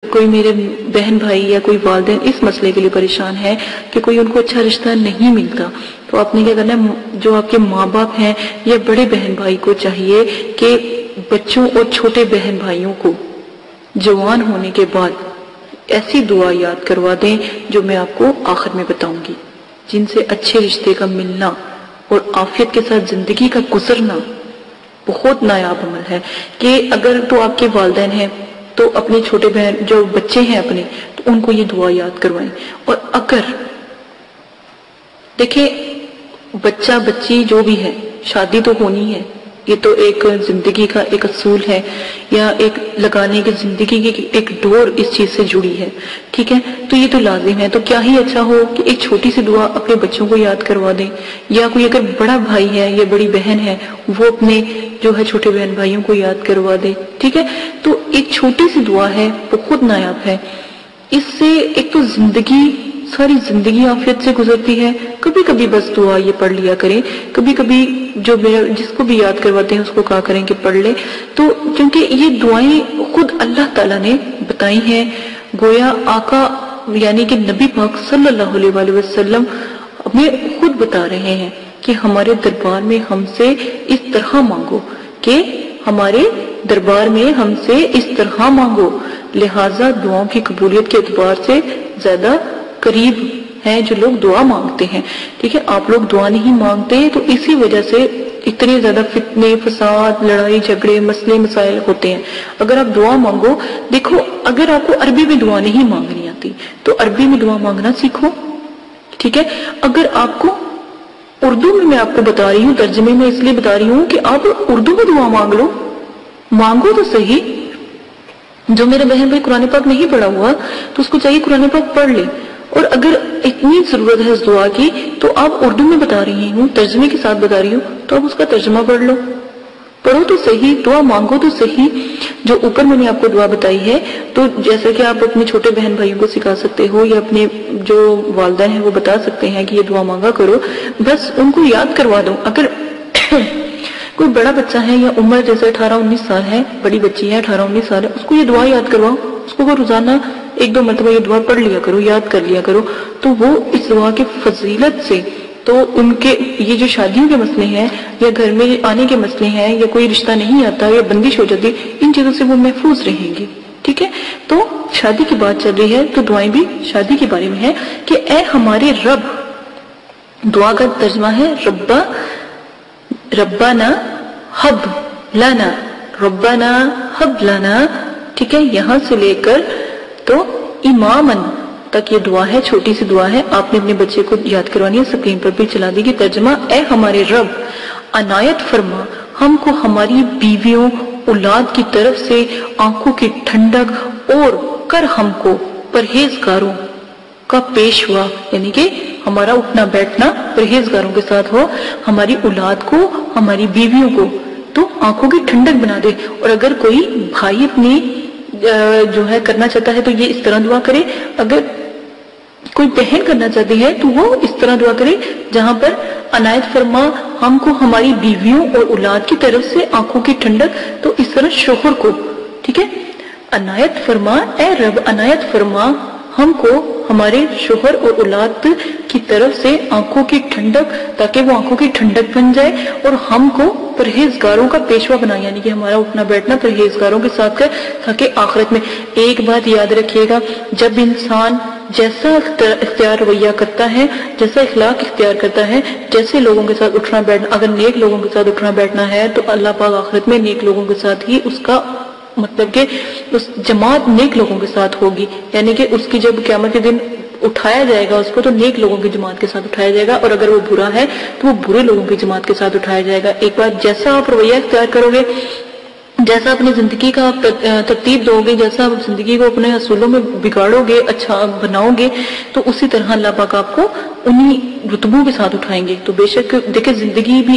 کوئی میرے بہن بھائی یا کوئی والدین اس مسئلے کے لیے پریشان ہے کہ کوئی ان کو اچھا رشتہ نہیں ملتا، تو آپ نے کیا کرنا ہے، جو آپ کے ماں باپ ہیں یا بڑے بہن بھائی کو چاہیے کہ بچوں اور چھوٹے بہن بھائیوں کو جوان ہونے کے بعد ایسی دعا یاد کروا دیں جو میں آپ کو آخر میں بتاؤں گی، جن سے اچھے رشتے کا ملنا اور عافیت کے ساتھ زندگی کا گزرنا بہت نایاب عمل ہے۔ کہ اگر تو آپ کے والدین ہیں تو اپنے چھوٹے بہن جو بچے ہیں اپنے، تو ان کو یہ دعا یاد کروائیں۔ اور اگر دیکھیں بچہ بچی جو بھی ہے، شادی تو ہونی ہے، یہ تو ایک زندگی کا ایک اصول ہے، یا ایک لگانے کی زندگی کی ایک ڈور اس چیز سے جڑی ہے، ٹھیک ہے، تو یہ تو لازم ہے۔ تو کیا ہی اچھا ہو کہ ایک چھوٹی سی دعا اپنے بچوں کو یاد کروا دیں، یا کوئی اگر بڑا بھائی ہے یا بڑی بہن ہے وہ اپنے جو ہے چھوٹے بہن بھائیوں کو یاد کروا دے، ٹھیک ہے۔ تو ایک چھوٹی سی دعا ہے، بہت نایاب ہے، اس سے ایک تو زندگی ساری زندگی عافیت سے گزرتی ہے۔ کبھی کبھی بس دعا یہ پڑھ لیا کریں، کبھی کبھی جو جس کو بھی یاد کرواتے ہیں اس کو کہا کریں کہ پڑھ لے، تو کیونکہ یہ دعائیں خود اللہ تعالیٰ نے بتائی ہیں، گویا آقا یعنی کہ نبی پاک صلی اللہ علیہ وآلہ وسلم ہمیں خود بتا رہے ہیں کہ ہمارے دربار میں ہم سے اس طرح مانگو، کہ ہمارے دربار میں ہم سے اس طرح مانگو، لہٰذا دعاؤں کی قبولیت کے اعتبار سے زیادہ قریب ہیں جو لوگ دعا مانگتے ہیں، ٹھیک ہے۔ آپ لوگ دعا نہیں مانگتے تو اسی وجہ سے اتنے زیادہ فتنے، فساد، لڑائی جھگڑے، مسئلے مسائل ہوتے ہیں۔ اگر آپ دعا مانگو، دیکھو اگر آپ کو عربی میں دعا نہیں مانگنی آتی تو عربی میں دعا مانگنا سیکھو، ٹھیک ہے۔ اگر آپ کو اردو میں آپ کو بتا رہی ہوں، ترجمے میں اس لیے بتا رہی ہوں کہ آپ اردو میں دعا مانگ لو، مانگو تو صحیح۔ جو میرا بہن بھائی قرآن پاک نہیں پڑھا ہوا تو اس کو چاہیے قرآن پاک پڑھ لے، اور اگر اتنی ضرورت ہے اس دعا کی تو آپ اردو میں بتا رہی ہوں، ترجمے کے ساتھ بتا رہی ہوں، تو آپ اس کا ترجمہ پڑھ لو، پڑھو تو صحیح، دعا مانگو تو صحیح۔ جو اوپر میں نے آپ کو دعا بتائی ہے، تو جیسا کہ آپ اپنے چھوٹے بہن بھائیوں کو سکھا سکتے ہو یا اپنے جو والدین ہیں وہ بتا سکتے ہیں کہ یہ دعا مانگا کرو، بس ان کو یاد کروا دو۔ اگر کوئی بڑا بچہ ہے یا عمر جیسے 18-19 سال ہے، بڑی بچی ہے 18-19 سال ہے، اس کو یہ دعا یاد کرواؤ، اس کو وہ روزانہ 1-2 مرتبہ یہ دعا پڑھ لیا کرو، یاد کر لیا کرو، تو وہ اس دعا کی فضیلت سے تو ان کے یہ جو شادیوں کے مسئلے ہیں یا گھر میں آنے کے مسئلے ہیں یا کوئی رشتہ نہیں آتا یا بندش ہو جاتی، ان چیزوں سے وہ محفوظ رہیں گے، ٹھیک ہے۔ تو شادی کی بات چل رہی ہے تو دعائیں بھی شادی کے بارے میں ہے کہ اے ہمارے رب، دعا کا ترجمہ ہے ربنا حب لنا، ربنا حب لنا، ٹھیک ہے۔ یہاں سے لے کر تو امامن تک یہ دعا ہے، چھوٹی سی دعا ہے، آپ نے اپنے بچے کو یاد کروانی ہے، اسکرین پر بھی چلا دی گی۔ ترجمہ، اے ہمارے رب عنایت فرما ہم کو ہماری بیویوں اولاد کی طرف سے آنکھوں کی ٹھنڈک، اور کر ہم کو پرہیزگاروں کا پیشوا، یعنی کہ ہمارا اٹھنا بیٹھنا پرہیزگاروں کے ساتھ ہو، ہماری اولاد کو ہماری بیویوں کو تو آنکھوں کی ٹھنڈک بنا دے۔ اور اگر کوئی بھائی اپنی جو ہے کرنا چاہتا ہے تو یہ اس طرح دعا کرے، اگر کوئی بہن کرنا چاہتی ہے تو وہ اس طرح دعا کرے جہاں پر عنایت فرما ہم کو ہماری بیویوں اور اولاد کی طرف سے آنکھوں کی ٹھنڈک، تو اس طرح شوہر کو، ٹھیک ہے، عنایت فرما اے رب عنایت فرما ہم کو ہمارے شوہر اور اولاد کی طرف سے آنکھوں کی ٹھنڈک، تاکہ وہ آنکھوں کی ٹھنڈک بن جائے، اور ہم کو پرہیزگاروں کا پیشوا بنا، یعنی کہ ہمارا اٹھنا بیٹھنا پرہیزگاروں کے ساتھ کر، تاکہ آخرت میں ایک بات یاد رکھیے گا، جب انسان جیسا اختیار رویہ کرتا ہے، جیسا اخلاق اختیار کرتا ہے، جیسے لوگوں کے ساتھ اٹھنا بیٹھنا، اگر نیک لوگوں کے ساتھ اٹھنا بیٹھنا ہے تو اللہ پاک آخرت میں نیک لوگوں کے ساتھ ہی اس کا مطلب کہ اس جماعت نیک لوگوں کے ساتھ ہوگی، یعنی کہ اس کی جب قیامت کے دن اٹھایا جائے گا اس کو تو نیک لوگوں کی جماعت کے ساتھ اٹھایا جائے گا، اور اگر وہ برا ہے تو وہ برے لوگوں کی جماعت کے ساتھ اٹھایا جائے گا۔ ایک بات، جیسا آپ رویہ اختیار کرو گے، جیسا اپنی زندگی کا آپ ترتیب دو گے، جیسا آپ زندگی کو اپنے اصولوں میں بگاڑو گے، اچھا بناؤ گے، تو اسی طرح اللہ پاک آپ کو انہی رتبوں کے ساتھ اٹھائیں گے۔ تو بے شک دیکھیں زندگی بھی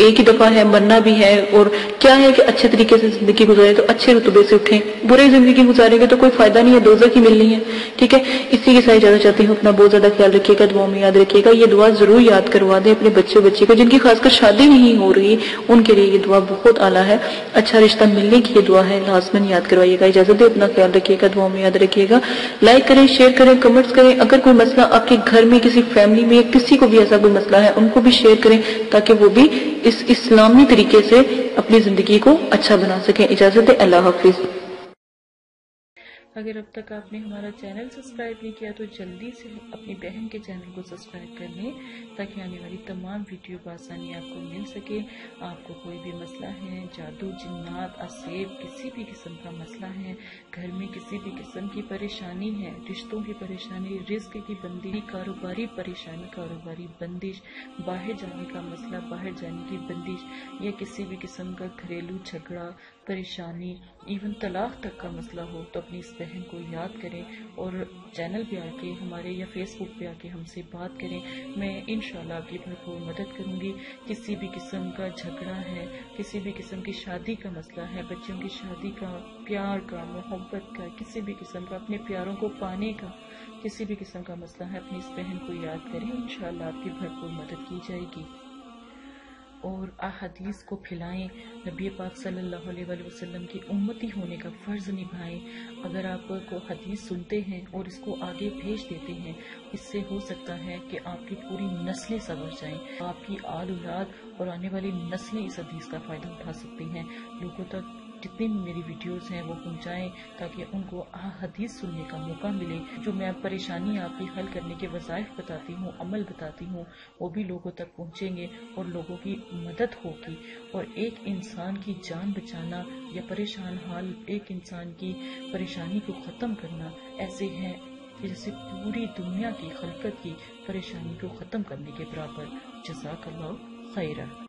ایک ہی دفعہ ہے، مرنا بھی ہے، اور کیا ہے کہ اچھے طریقے سے زندگی گزارے تو اچھے رتبے سے اٹھیں، برے زندگی گزارے گے تو کوئی فائدہ نہیں ہے، دوزخ ہی ملنی ہے، ٹھیک ہے۔ اسی کے ساتھ اجازت چاہتی ہوں، اپنا بہت زیادہ خیال رکھیے گا، دعاؤں میں یاد رکھیے گا، یہ دعا ضرور یاد کروا دیں اپنے بچے کو، جن کی خاص کر شادی نہیں ہو رہی، ان کے لیے یہ دعا بہت اعلیٰ ہے۔ اچھا رشتہ رشتہ ملنے کی یہ دعا ہے، لازماً یاد کروائیے گا۔ اجازت دے، اپنا خیال رکھیے گا، دعاؤں میں یاد رکھیے گا۔ لائک کریں، شیئر کریں، کمنٹس کریں۔ اگر کوئی مسئلہ آپ کے گھر میں کسی فیملی میں کسی کو بھی ایسا کوئی مسئلہ ہے، ان کو بھی شیئر کریں تاکہ وہ بھی اس اسلامی طریقے سے اپنی زندگی کو اچھا بنا سکیں۔ اجازت دے، اللہ حافظ۔ اگر اب تک آپ نے ہمارا چینل سبسکرائب نہیں کیا تو جلدی سے اپنی بہن کے چینل کو سبسکرائب کر لیں تاکہ آنے والی تمام ویڈیو بآسانی آپ کو مل سکے۔ آپ کو کوئی بھی مسئلہ ہے، جادو، جنات، عصیب، کسی بھی قسم کا مسئلہ ہے، گھر میں کسی بھی قسم کی پریشانی ہے، رشتوں کی پریشانی، رزق کی بندی، کاروباری پریشانی، کاروباری بندش، باہر جانے کا مسئلہ، باہر جانے کی بندش، یا کسی بھی قسم کا گھریلو جھگڑا، پریشانی، ایون طلاق تک کا مسئلہ ہو تو اپنی اس بہن کو یاد کریں اور چینل پہ آ کے ہمارے یا فیس بک پہ آ کے ہم سے بات کریں۔ میں انشاءاللہ آپ کی بھرپور مدد کروں گی۔ کسی بھی قسم کا جھگڑا ہے، کسی بھی قسم کی شادی کا مسئلہ ہے، بچوں کی شادی کا، پیار کا، محبت کا، کسی بھی قسم کا اپنے پیاروں کو پانے کا کسی بھی قسم کا مسئلہ ہے، اپنی اس بہن کو یاد کریں، انشاءاللہ آپ کی بھرپور مدد کی جائے گی۔ اور احادیث کو پھیلائیں، نبی پاک صلی اللہ علیہ وآلہ وسلم کی امتی ہونے کا فرض نبھائیں۔ اگر آپ کو حدیث سنتے ہیں اور اس کو آگے بھیج دیتے ہیں، اس سے ہو سکتا ہے کہ آپ کی پوری نسلیں سنور جائیں، آپ کی آل اولاد اور آنے والی نسلیں اس حدیث کا فائدہ اٹھا سکتی ہیں۔ لوگوں تک جتنی بھی میری ویڈیوز ہیں وہ پہنچائیں تاکہ ان کو حدیث سننے کا موقع ملے۔ جو میں پریشانی آپ کی حل کرنے کے وظائف بتاتی ہوں، عمل بتاتی ہوں، وہ بھی لوگوں تک پہنچیں گے اور لوگوں کی مدد ہوگی۔ اور ایک انسان کی جان بچانا یا پریشان حال ایک انسان کی پریشانی کو ختم کرنا ایسے ہے کہ جیسے پوری دنیا کی خلقت کی پریشانی کو ختم کرنے کے برابر۔ جزاک اللہ خیرہ۔